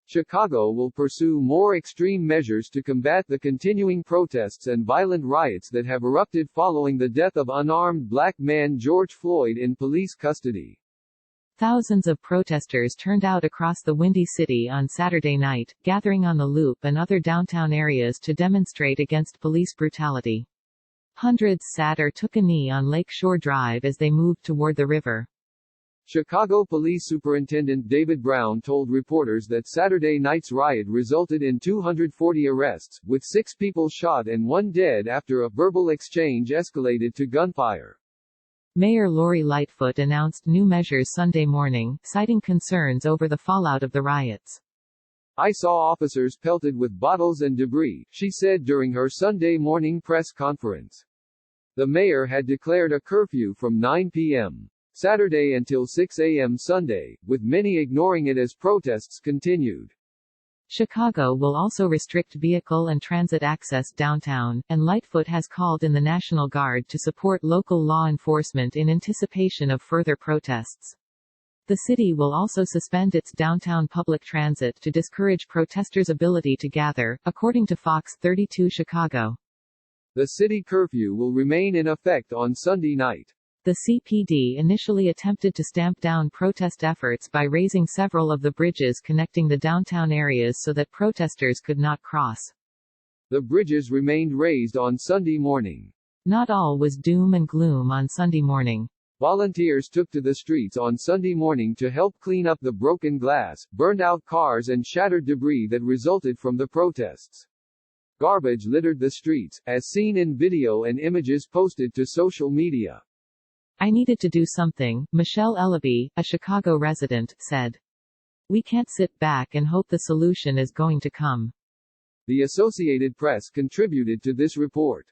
Chicago will pursue more extreme measures to combat the continuing protests and violent riots that have erupted following the death of unarmed black man George Floyd in police custody. Thousands of protesters turned out across the Windy City on Saturday night, gathering on the Loop and other downtown areas to demonstrate against police brutality. Hundreds sat or took a knee on Lake Shore Drive as they moved toward the river. Chicago Police Superintendent David Brown told reporters that Saturday night's riot resulted in 240 arrests, with 6 people shot and 1 dead after a verbal exchange escalated to gunfire. Mayor Lori Lightfoot announced new measures Sunday morning, citing concerns over the fallout of the riots. "I saw officers pelted with bottles and debris," she said during her Sunday morning press conference. The mayor had declared a curfew from 9 p.m. Saturday until 6 a.m. Sunday, with many ignoring it as protests continued. Chicago will also restrict vehicle and transit access downtown, and Lightfoot has called in the National Guard to support local law enforcement in anticipation of further protests. The city will also suspend its downtown public transit to discourage protesters' ability to gather, according to Fox 32 Chicago. The city curfew will remain in effect on Sunday night. The CPD initially attempted to stamp down protest efforts by raising several of the bridges connecting the downtown areas so that protesters could not cross. The bridges remained raised on Sunday morning. Not all was doom and gloom on Sunday morning. Volunteers took to the streets on Sunday morning to help clean up the broken glass, burned out cars and shattered debris that resulted from the protests. Garbage littered the streets, as seen in video and images posted to social media. "I needed to do something," Michelle Ellaby, a Chicago resident, said. "We can't sit back and hope the solution is going to come." The Associated Press contributed to this report.